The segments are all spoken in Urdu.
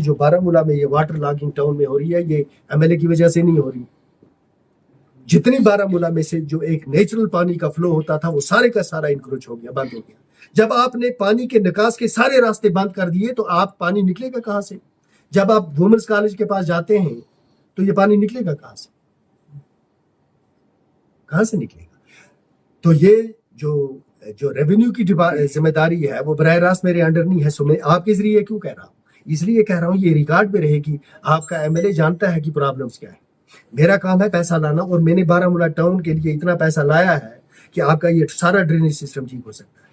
جو بارامولہ میں یہ واٹر لاگنگ ٹاؤن میں ہو رہی ہے یہ MLA کی وجہ سے نہیں ہو رہی. جتنی بارامولہ میں سے جو ایک نیچرل پانی کا فلو ہوتا تھا وہ سارے کا سارا انکروچ ہو گیا, بند ہو گیا. جب آپ نے پانی کے نکاس کے سارے راستے بند کر دیے تو آپ پانی نکلے گا کہاں سے؟ جب آپ وومنس کالج کے پاس جاتے ہیں تو یہ پانی نکلے گا کہاں سے نکلے گا؟ تو یہ جو ریونیو کی ذمہ داری ہے وہ براہ راست میرے انڈر نہیں ہے. سو میں آپ کے ذریعے کیوں کہہ رہا ہوں؟ اس لیے کہہ رہا ہوں یہ ریکارڈ میں رہے گی. آپ کا MLA جانتا ہے کہ پرابلمس کیا ہے. میرا کام ہے پیسہ لانا, اور میں نے بارامولہ ٹاؤن کے لیے اتنا پیسہ لایا ہے کہ آپ کا یہ سارا ڈرینیج سسٹم ٹھیک ہو سکتا ہے.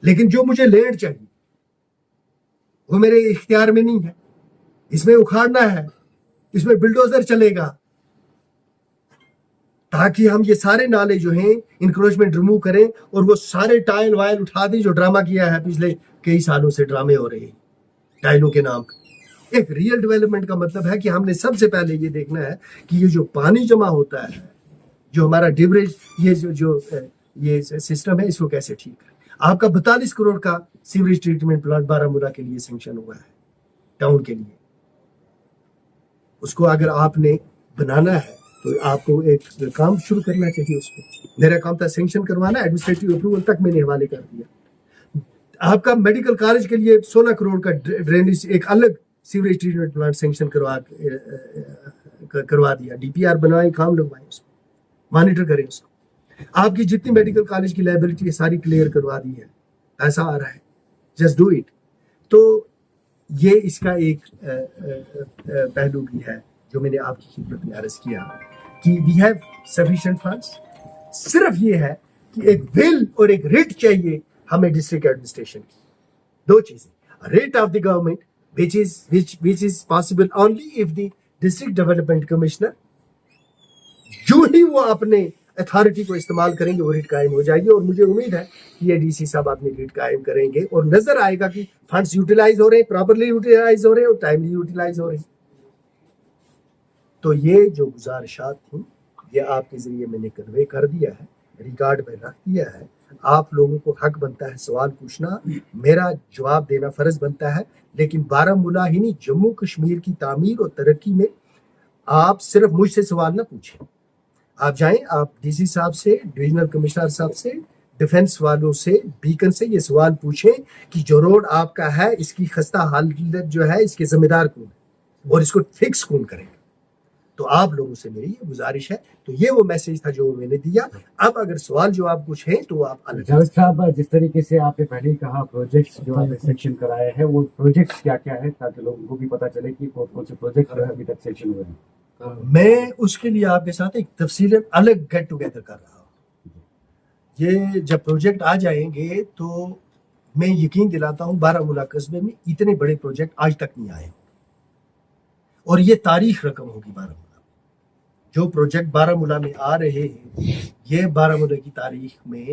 لیکن جو مجھے لینڈ چاہیے وہ میرے اختیار میں نہیں ہے. اس میں اکھاڑنا ہے, اس میں بلڈوزر چلے گا تاکہ ہم یہ سارے نالے جو ہیں انکروچمنٹ ریموو کریں اور وہ سارے ٹائل وائل اٹھا دیں جو ڈرامہ کیا ہے پچھلے کئی سالوں سے. ڈرامے ہو رہے ہیں ٹائلوں کے نام. ایک ریئل ڈیولپمنٹ کا مطلب ہے کہ ہم نے سب سے پہلے یہ دیکھنا ہے کہ یہ جو پانی جمع ہوتا ہے, جو ہمارا ڈیوریج, یہ جو یہ سسٹم ہے, اس کو کیسے ٹھیک کریں. آپ کا 42 کروڑ کا سیوریج ٹریٹمنٹ پلانٹ بارامولہ کے لیے سینکشن ہوا ہے ٹاؤن کے لیے. اس کو اگر آپ نے بنانا ہے تو آپ کو ایک کام شروع کرنا چاہیے. اس کو میرا کام تھا سینکشن کروانا, ایڈمنسٹریٹو اپروول تک میں نے حوالے کر دیا. آپ کا میڈیکل کالج کے لیے 16 کروڑ کا ڈرینیج ایک الگ سیوریج ٹریٹمنٹ پلانٹ سینکشن کروا دیا. DPR بنائیں, کام لگوائیں, اس کو مانیٹر کریں. اس کو آپ کی جتنی میڈیکل کالج کی لائبلٹی ہے ساری کلیئر کروا دی ہے. ایسا آ رہا ہے, جسٹ ڈو اٹ. تو یہ اس کا ایک پہلو بھی ہے جو میں نے آپ کی خدمت میں عرض کیا کہ وی ہیو سفیشینٹ فنڈس. صرف یہ ہے کہ ایک ول اور ایک ریٹ چاہیے ہمیں ڈسٹرکٹ ایڈمنسٹریشن کی. دو چیزیں, rate of the government which is possible only if the district development commissioner جو ہی وہ اپنے اتھارٹی کو استعمال کریں گے وہ ریٹ قائم ہو جائے گی. اور مجھے امید ہے کہ یہ DC صاحب اپنی ریٹ قائم کریں گے اور نظر آئے گا کہ فنڈس یوٹیلائز ہو رہے ہیں, پراپرلی یوٹیلائز ہو رہے ہیں اور ٹائملی یوٹیلائز ہو رہے ہیں. تو یہ جو گزارشات تھیں یہ آپ کے ذریعے میں نے کنوے کر دیا ہے, ریکارڈ میں رکھ دیا ہے. آپ لوگوں کو حق بنتا ہے سوال پوچھنا, میرا جواب دینا فرض بنتا ہے. لیکن بارامولہ ہی نہیں, جموں کشمیر کی تعمیر اور ترقی میں آپ صرف مجھ سے سوال نہ پوچھیں. آپ جائیں, آپ DC صاحب سے, ڈویژنل کمشنر صاحب سے, ڈیفنس والوں سے, بیکن سے یہ سوال پوچھیں کہ جو روڈ آپ کا ہے اس کی خستہ حالت جو ہے اس کے ذمہ دار کون ہے اور اس کو فکس کون کرے گا. تو آپ لوگوں سے میری یہ گزارش ہے. تو یہ وہ میسج تھا جو میں نے دیا. اب اگر سوال جو آپ کچھ ہیں تو آپ جاوید صاحب, جس طریقے سے آپ نے پہلے کہا پروجیکٹس جو آپ نے سیکشن کرائے ہیں وہ پروجیکٹس کیا کیا ہے تاکہ لوگوں کو بھی پتہ چلے کہ کون سے پروجیکٹ جو ہے ابھی تک سیکشن ہوئے ہیں. میں اس کے لیے آپ کے ساتھ ایک تفصیل الگ گیٹ ٹوگیدر کر رہا ہوں. یہ جب پروجیکٹ آ جائیں گے تو میں یقین دلاتا ہوں بارامولہ قصبے میں اتنے بڑے پروجیکٹ آج تک نہیں آئے اور یہ تاریخ رقم ہوگی. بارامولہ جو پروجیکٹ بارامولہ میں آ رہے ہیں یہ بارامولہ کی تاریخ میں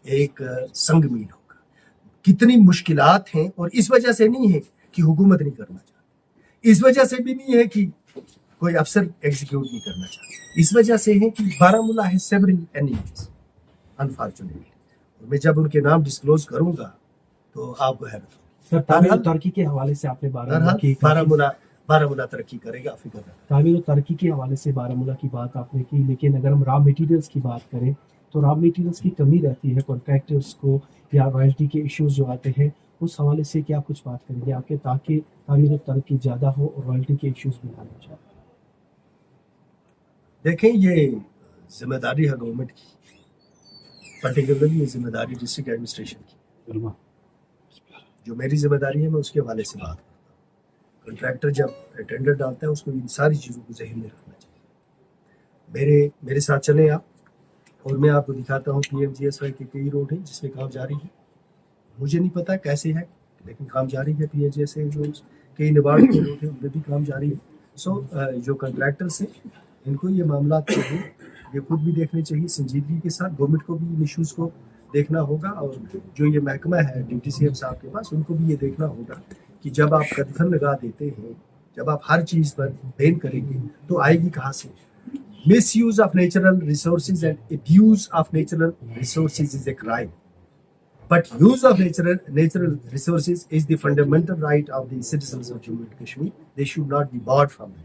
ایک سنگ میل ہوگا. کتنی مشکلات ہیں, اور اس وجہ سے نہیں ہے کہ حکومت نہیں کرنا چاہتی, اس وجہ سے بھی نہیں ہے کہ کوئی افسر ایگزیکیوٹ نہیں کرنا چاہتا, اس وجہ سے ہے کہ بارامولہ ہے سیورل اینیمیز انفارچونیٹلی. میں جب ان کے نام ڈسکلوز کروں گا تو آپ کو حیرت ہوگی. تعمیر و ترقی کے حوالے سے آپ نے بارامولہ ترقی کرے گا. فکر تعمیر و ترقی کے حوالے سے بارامولہ کی بات آپ نے کی, لیکن اگر ہم را میٹیریلز کی بات کریں تو را میٹیریلز کی کمی رہتی ہے کانٹریکٹرز کو, یا رائلٹی کے ایشوز جو آتے ہیں اس حوالے سے کیا کچھ بات کریں گے آپ کے تاکہ تعمیر و ترقی زیادہ ہو اور رائلٹی کے ایشوز بھی حل ہو جائے. دیکھیں یہ ذمہ داری ہے گورنمنٹ کی, پرٹیکولرلی یہ ذمہ داری ڈسٹرکٹ ایڈمنسٹریشن کی. جو میری ذمہ داری ہے میں اس کے حوالے سے بات کرتا ہوں. کنٹریکٹر جب ٹینڈر ڈالتا ہے اس کو ان ساری چیزوں کو ذہن میں رکھنا چاہیے. میرے ساتھ چلیں آپ, اور میں آپ کو دکھاتا ہوں PMGSY کے کئی روڈ ہیں جس پہ کام جاری ہے. مجھے نہیں پتا کیسے ہے لیکن کام جاری ہے. PMGSY روڈ, کئی نبارڈ کے روڈ ہیں ان پہ بھی کام جاری ہے. سو جو کنٹریکٹرس ہیں ان کو یہ معاملات چاہیے, یہ خود بھی دیکھنے چاہیے سنجیدگی کے ساتھ. گورنمنٹ کو بھی ان ایشوز کو دیکھنا ہوگا, اور جو یہ محکمہ ہے ڈپٹی CM صاحب کے پاس ان کو بھی یہ دیکھنا ہوگا کہ جب آپ قدغن لگا دیتے ہیں, جب آپ ہر چیز پر بین کریں گے تو آئے گی کہاں سے. Misuse of natural resources and abuse of natural resources is a crime. But use of natural resources is the fundamental right of the citizens of Jammu and Kashmir. They should not be barred from it.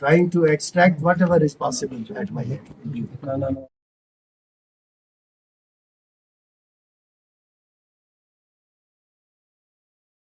trying to extract whatever is possible at my end.